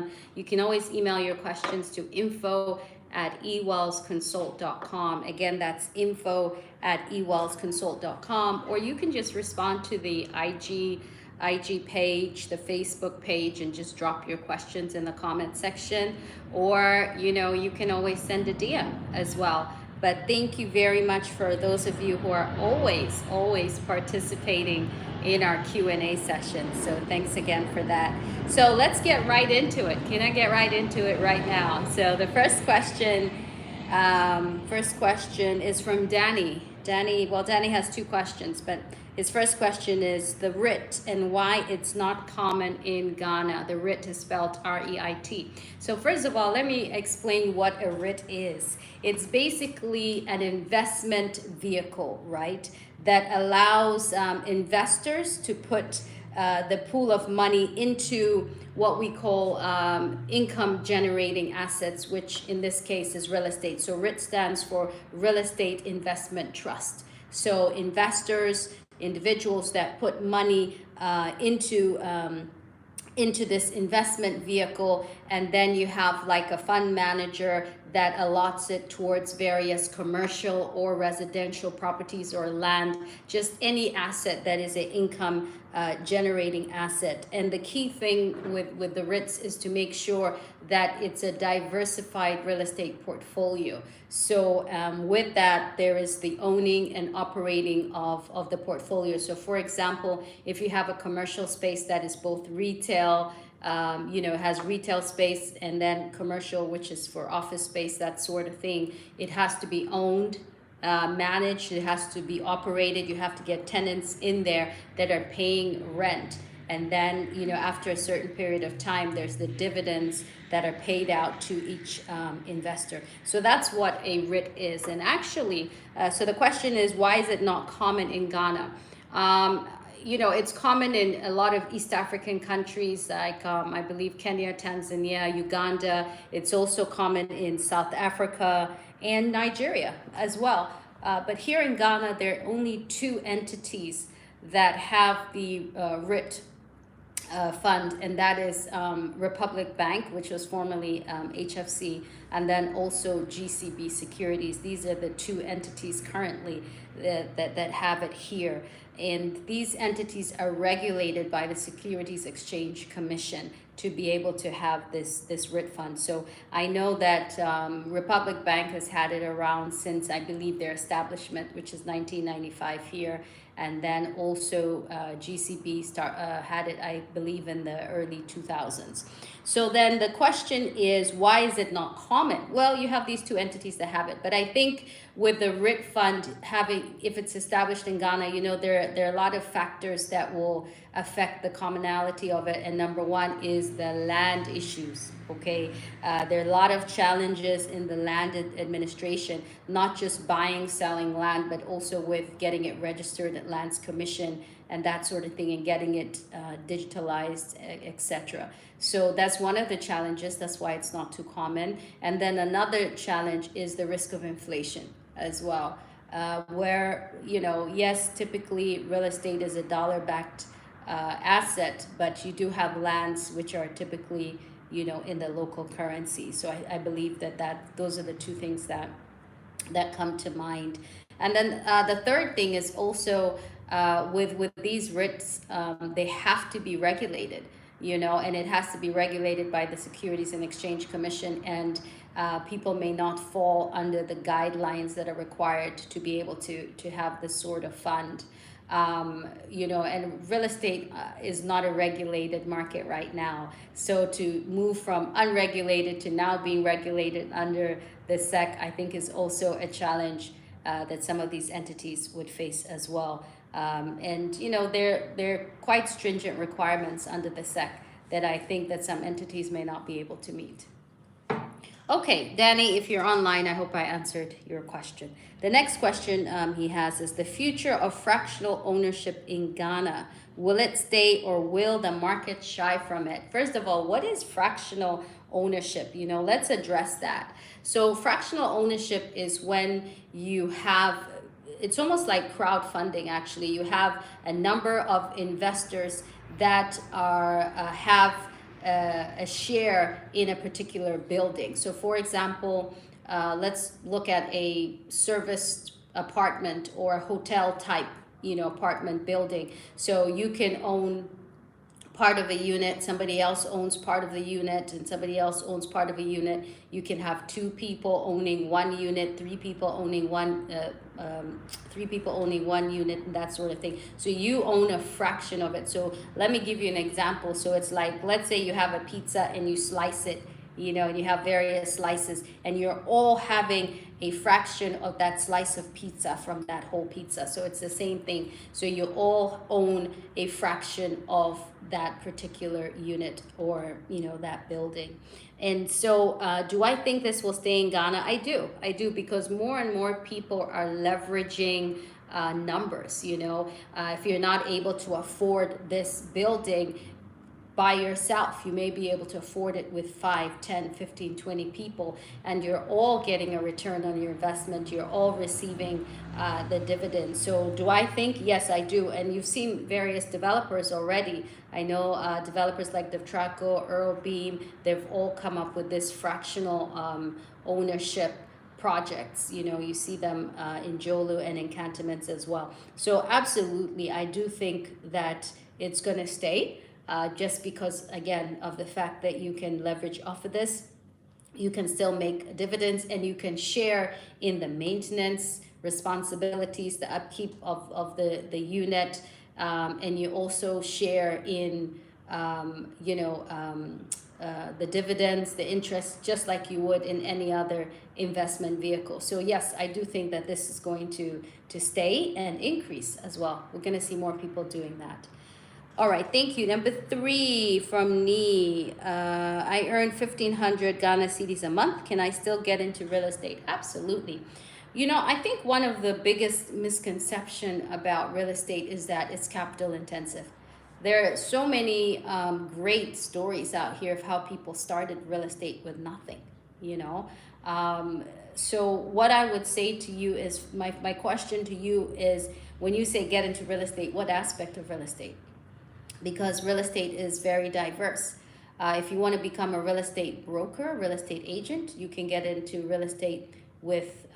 them. You can always email your questions to info@ewellsconsult.com. Again, that's info@ewellsconsult.com, or you can just respond to the IG page, the Facebook page, and just drop your questions in the comment section. Or, you can always send a DM as well. But thank you very much for those of you who are always participating in our Q&A session. So thanks again for that. So let's get right into it. Can I get right into it right now? So the first question is from Danny. Danny has two questions, but his first question is the RIT and why it's not common in Ghana. The RIT is spelled R-E-I-T. So first of all, let me explain what a RIT is. It's basically an investment vehicle, right? That allows investors to put the pool of money into what we call income generating assets, which in this case is real estate. So RIT stands for Real Estate Investment Trust. So investors, individuals that put money into this investment vehicle, and then you have like a fund manager that allots it towards various commercial or residential properties or land, just any asset that is an income generating asset. And the key thing with the RITs is to make sure that it's a diversified real estate portfolio. So with that, there is the owning and operating of the portfolio. So for example, if you have a commercial space that is both retail, has retail space, and then commercial, which is for office space, that sort of thing, it has to be owned, managed, it has to be operated. You have to get tenants in there that are paying rent. And then, after a certain period of time, there's the dividends that are paid out to each investor. So that's what a RIT is. And actually, so the question is, why is it not common in Ghana? It's common in a lot of East African countries, like I believe Kenya, Tanzania, Uganda. It's also common in South Africa and Nigeria as well. But here in Ghana, there are only two entities that have the RIT fund, and that is Republic Bank, which was formerly HFC, and then also GCB Securities. These are the two entities currently that have it here. And these entities are regulated by the Securities Exchange Commission to be able to have this RIT fund. So I know that Republic Bank has had it around since, I believe, their establishment, which is 1995 here. And then also GCB had it, I believe, in the early 2000s. So then the question is, why is it not common? Well, you have these two entities that have it. But I think with the RIT fund, if it's established in Ghana, there are a lot of factors that will affect the commonality of it. And number one is the land issues, okay? There are a lot of challenges in the land administration, not just buying, selling land, but also with getting it registered at Lands Commission and that sort of thing, and getting it digitalized, etc. So that's one of the challenges. That's why it's not too common. And then another challenge is the risk of inflation as well, where, yes, typically real estate is a dollar-backed asset, but you do have lands which are typically, in the local currency. So I believe that those are the two things that come to mind. And then the third thing is also with these RITs, they have to be regulated, and it has to be regulated by the Securities and Exchange Commission, and people may not fall under the guidelines that are required to be able to have this sort of fund. And real estate is not a regulated market right now. So to move from unregulated to now being regulated under the SEC, I think is also a challenge that some of these entities would face as well. And they're quite stringent requirements under the SEC that I think that some entities may not be able to meet. Okay, Danny, if you're online, I hope I answered your question. The next question he has is the future of fractional ownership in Ghana. Will it stay, or will the market shy from it? First of all, what is fractional ownership? Let's address that. So fractional ownership is when you have, it's almost like crowdfunding actually. You have a number of investors that have a share in a particular building. So for example, let's look at a serviced apartment or a hotel type, apartment building. So you can own part of a unit, somebody else owns part of the unit, and somebody else owns part of a unit. You can have two people owning one unit, three people owning one unit, and that sort of thing. So you own a fraction of it. So let me give you an example. So it's like, let's say you have a pizza and you slice it, and you have various slices, and you're all having a fraction of that slice of pizza from that whole pizza. So it's the same thing. So you all own a fraction of that particular unit, or that building. And so do I think this will stay in Ghana? I do, because more and more people are leveraging numbers. If you're not able to afford this building by yourself, you may be able to afford it with 5, 10, 15, 20 people, and you're all getting a return on your investment. You're all receiving the dividends. So do I think? Yes, I do. And you've seen various developers already. I know developers like Devtraco, Earl Beam, they've all come up with this fractional ownership projects. You see them in Jolu and in Cantonments as well. So absolutely, I do think that it's going to stay. Just because, again, of the fact that you can leverage off of this, you can still make dividends, and you can share in the maintenance responsibilities, the upkeep of the unit, and you also share in, the dividends, the interest, just like you would in any other investment vehicle. So yes, I do think that this is going to stay and increase as well. We're going to see more people doing that. All right, thank you. Number 3 from Nee. I earn 1,500 Ghana cedis a month. Can I still get into real estate? Absolutely. I think one of the biggest misconception about real estate is that it's capital intensive. There are so many great stories out here of how people started real estate with nothing, So what I would say to you is, my question to you is, when you say get into real estate, what aspect of real estate? Because real estate is very diverse. If you want to become a real estate broker, real estate agent, you can get into real estate with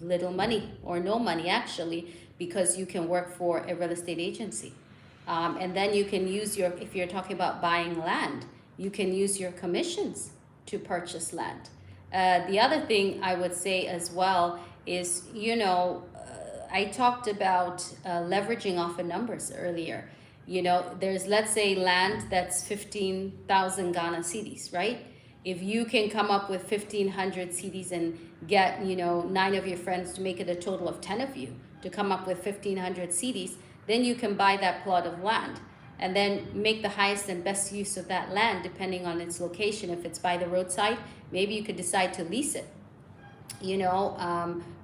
little money or no money, actually, because you can work for a real estate agency. And then you can use if you're talking about buying land, you can use your commissions to purchase land. The other thing I would say as well is, I talked about leveraging off of numbers earlier. There's, let's say, land that's 15,000 Ghana cedis, right? If you can come up with 1,500 cedis and get, 9 of your friends to make it a total of 10 of you to come up with 1,500 cedis, then you can buy that plot of land and then make the highest and best use of that land depending on its location. If it's by the roadside, maybe you could decide to lease it,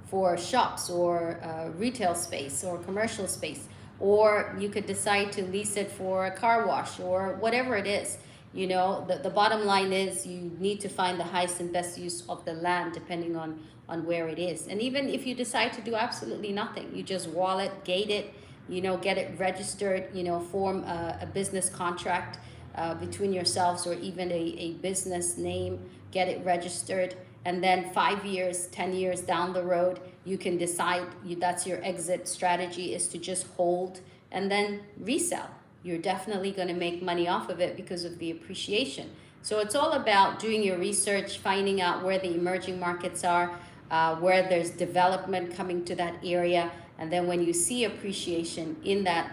for shops or retail space or commercial space. Or you could decide to lease it for a car wash or whatever it is. The bottom line is you need to find the highest and best use of the land depending on where it is. And even if you decide to do absolutely nothing, you just wall it, gate it, get it registered, form a business contract between yourselves, or even a business name, get it registered. And then 5 years, 10 years down the road, you can decide that's your exit strategy, is to just hold and then resell. You're definitely going to make money off of it because of the appreciation. So it's all about doing your research, finding out where the emerging markets are, where there's development coming to that area. And then when you see appreciation in that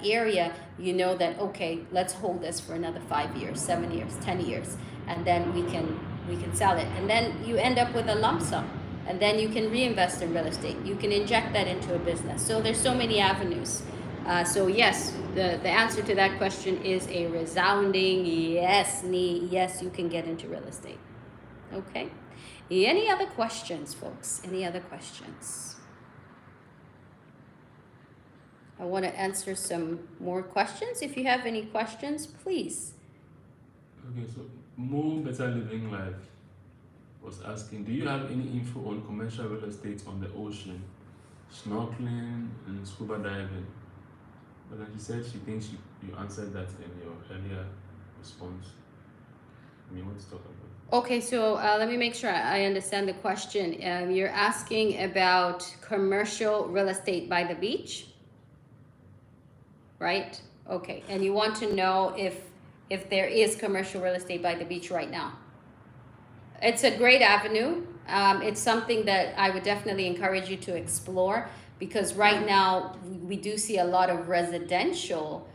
area, you know that, okay, let's hold this for another 5 years, 7 years, 10 years, and then we can sell it. And then you end up with a lump sum, and then you can reinvest in real estate. You can inject that into a business. So there's so many avenues. So yes, the answer to that question is a resounding yes, yes, you can get into real estate. Okay. Any other questions, folks? Any other questions? I want to answer some more questions. If you have any questions, please. Okay, so More Better Living Life was asking, do you have any info on commercial real estate on the ocean, snorkeling and scuba diving? But like you said, she thinks you answered that in your earlier response. I mean, what to talk about? Okay, so let me make sure I understand the question. You're asking about commercial real estate by the beach, right? Okay, and you want to know if there is commercial real estate by the beach right now. It's a great avenue. It's something that I would definitely encourage you to explore because right now we do see a lot of residential,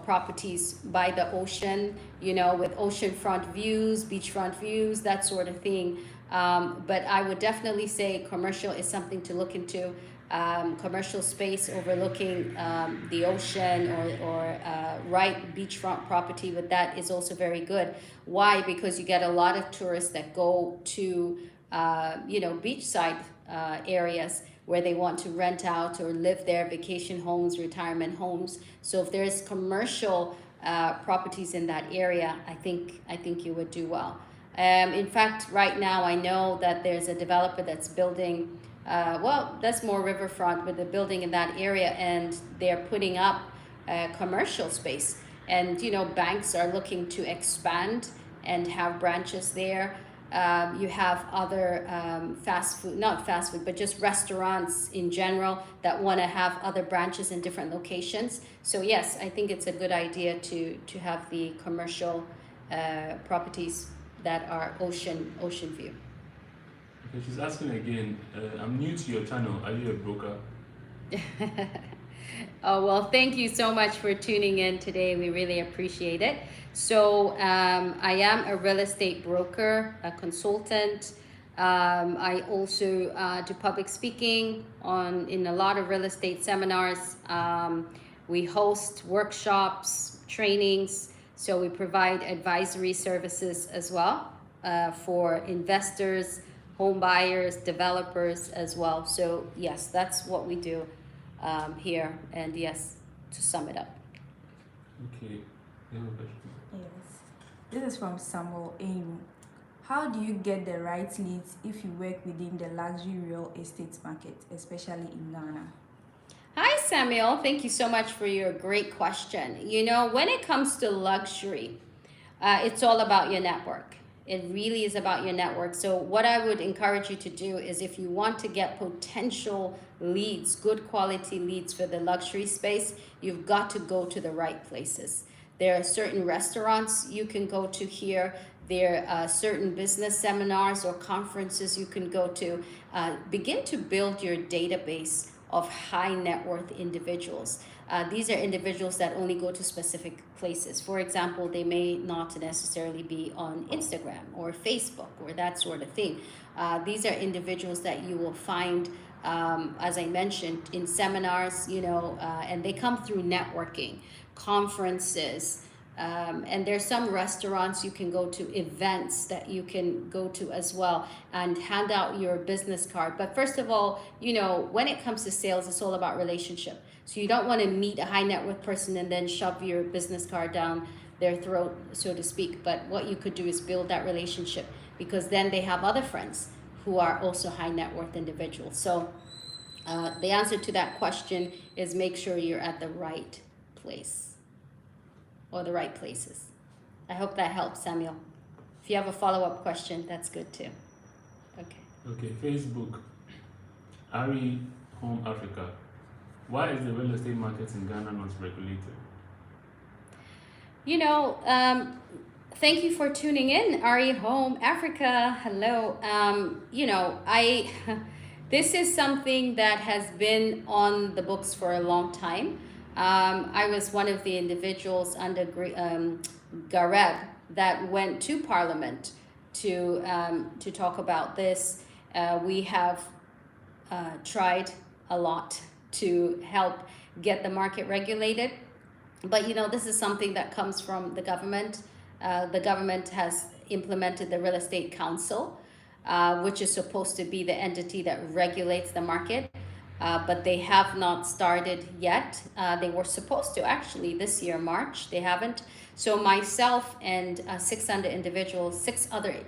properties by the ocean, with oceanfront views, beachfront views, that sort of thing. But I would definitely say commercial is something to look into. Commercial space overlooking the ocean or right beachfront property with that is also very good. Why? Because you get a lot of tourists that go to beachside areas where they want to rent out or live there, vacation homes, retirement homes. So if there's commercial properties in that area, I think you would do well. In fact, right now I know that there's a developer that's building. That's more riverfront with the building in that area, and they're putting up commercial space. And banks are looking to expand and have branches there. You have other fast food, not fast food, but just restaurants in general that want to have other branches in different locations. So yes, I think it's a good idea to have the commercial properties that are ocean view. Okay, she's asking again, I'm new to your channel. Are you a broker? Oh, well, thank you so much for tuning in today. We really appreciate it. So I am a real estate broker, a consultant. I also do public speaking in a lot of real estate seminars. We host workshops, trainings. So we provide advisory services as well for investors, home buyers, developers as well. So yes, that's what we do here. And yes, to sum it up. Okay. You have a question? Yes. This is from Samuel Aim. How do you get the right leads if you work within the luxury real estate market, especially in Ghana? Hi, Samuel. Thank you so much for your great question. When it comes to luxury, it's all about your network. It really is about your network. So what I would encourage you to do is if you want to get potential leads, good quality leads for the luxury space, you've got to go to the right places. There are certain restaurants you can go to here. There are certain business seminars or conferences you can go to. Begin to build your database of high net worth individuals. These are individuals that only go to specific places. For example, they may not necessarily be on Instagram or Facebook or that sort of thing. These are individuals that you will find, as I mentioned, in seminars, and they come through networking, conferences, and there's some restaurants you can go to, events that you can go to as well, and hand out your business card. But first of all, when it comes to sales, it's all about relationship. So you don't want to meet a high net worth person and then shove your business card down their throat, so to speak. But what you could do is build that relationship, because then they have other friends who are also high net worth individuals. So the answer to that question is make sure you're at the right place or the right places. I hope that helps, Samuel. If you have a follow-up question, that's good too. Okay, Facebook. Ari Home Africa. Why is the real estate market in Ghana not regulated? Thank you for tuning in, Ari Home Africa. Hello. This is something that has been on the books for a long time. I was one of the individuals under Gareb that went to Parliament to talk about this. We have tried a lot to help get the market regulated. But this is something that comes from the government. The government has implemented the Real Estate Council, which is supposed to be the entity that regulates the market. But they have not started yet. They were supposed to actually this year, March. They haven't. So myself and six other individuals started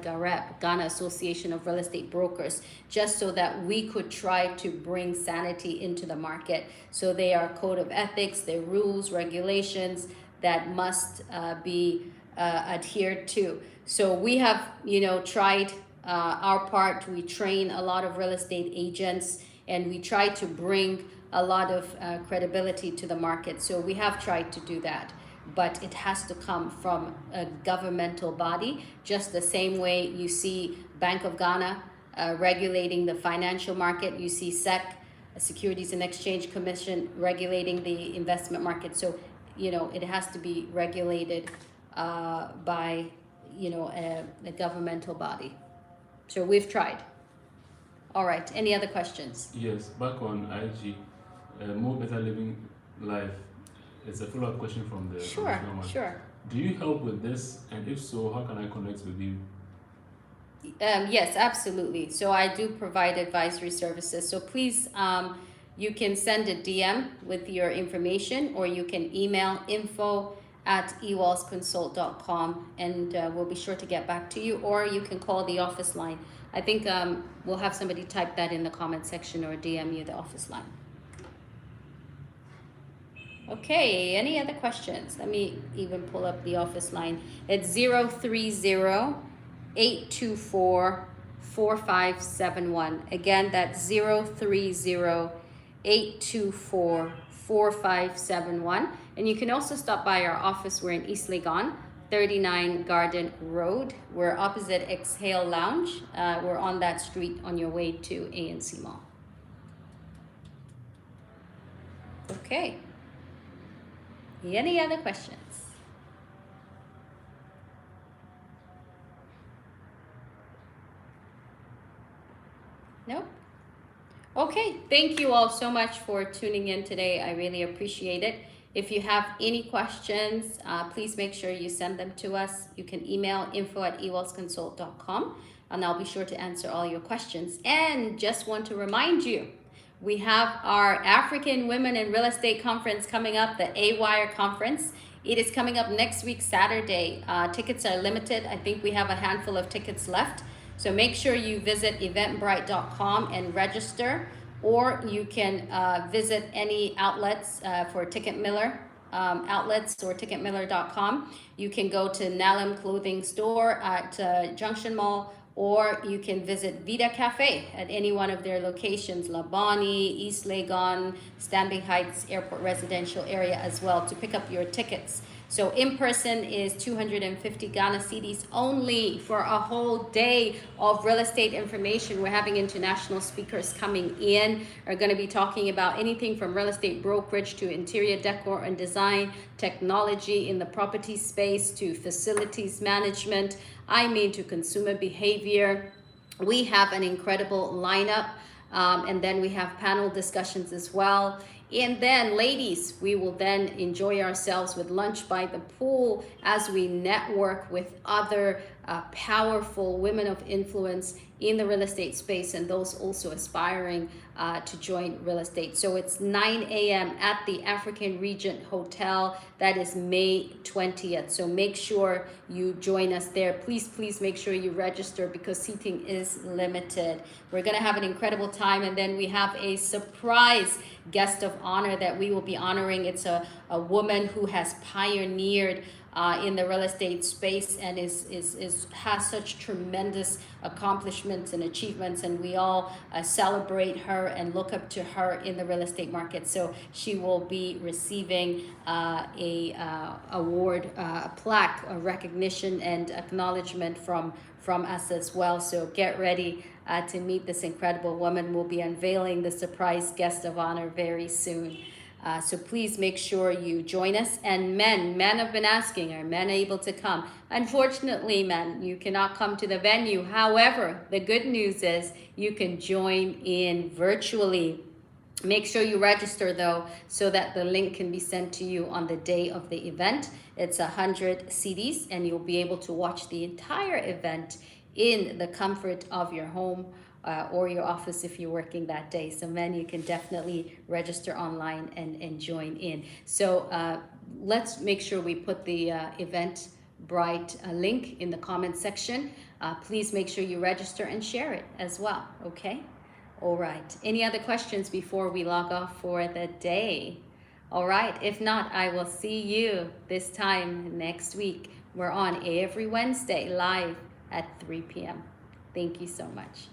GAREB, Ghana Association of Real Estate Brokers, just so that we could try to bring sanity into the market. So they are code of ethics, their rules, regulations, that must be adhered to. So we have, tried our part. We train a lot of real estate agents, and we try to bring a lot of credibility to the market. So we have tried to do that, but it has to come from a governmental body, just the same way you see Bank of Ghana regulating the financial market. You see SEC, Securities and Exchange Commission, regulating the investment market. So, it has to be regulated by, a governmental body. So we've tried. All right, any other questions? Yes, back on IG, More Better Living Life. It's a follow-up question from the Sure, original one. sure. Do you help with this? And if so, how can I connect with you? Yes, absolutely. So I do provide advisory services. So please, you can send a DM with your information, or you can email info@ewallsconsult.com, and we'll be sure to get back to you, or you can call the office line. I think we'll have somebody type that in the comment section or DM you the office line. Okay, any other questions? Let me even pull up the office line. It's 030-824-4571. Again, that's 030-824-4571. And you can also stop by our office. We're in East Legon, 39 Garden Road. We're opposite Exhale Lounge. We're on that street on your way to ANC Mall. Okay. Any other questions? Nope. Okay, thank you all so much for tuning in today. I really appreciate it. If you have any questions, please make sure you send them to us. You can email info@ewallsconsult.com, and I'll be sure to answer all your questions. And just want to remind you, we have our African Women in Real Estate Conference coming up, the A-Wire Conference. It is coming up next week, Saturday. Tickets are limited. I think we have a handful of tickets left. So make sure you visit eventbrite.com and register, or you can visit any outlets for Ticketmiller outlets, or ticketmiller.com. You can go to Nalam Clothing Store at Junction Mall, or you can visit Vida Cafe at any one of their locations, Labani, East Legon, Stanley Heights Airport Residential Area as well, to pick up your tickets. So in person is 250 Ghana cedis only for a whole day of real estate information. We're having international speakers coming in, are going to be talking about anything from real estate brokerage to interior decor and design, technology in the property space to facilities management, to consumer behavior. We have an incredible lineup, and then we have panel discussions as well. And then, ladies, we will then enjoy ourselves with lunch by the pool as we network with other powerful women of influence in the real estate space, and those also aspiring to join real estate. So it's 9 a.m. at the African Regent Hotel. That is May 20th. So make sure you join us there. Please make sure you register, because seating is limited. We're going to have an incredible time. And then we have a surprise guest of honor that we will be honoring. It's a woman who has pioneered in the real estate space and has such tremendous accomplishments and achievements, and we all celebrate her and look up to her in the real estate market. So she will be receiving a award, a plaque, a recognition and acknowledgement from us as well. So get ready to meet this incredible woman. We'll be unveiling the surprise guest of honor very soon. So please make sure you join us. And men have been asking, are men able to come? Unfortunately, men, you cannot come to the venue. However, the good news is you can join in virtually. Make sure you register though, so that the link can be sent to you on the day of the event. It's 100 CDs, and you'll be able to watch the entire event in the comfort of your home or your office if you're working that day. So men, you can definitely register online and join in. So let's make sure we put the Eventbrite link in the comment section. Please make sure you register and share it as well, okay? All right, any other questions before we log off for the day? All right. If not, I will see you this time next week. We're on every Wednesday live at 3 p.m. Thank you so much.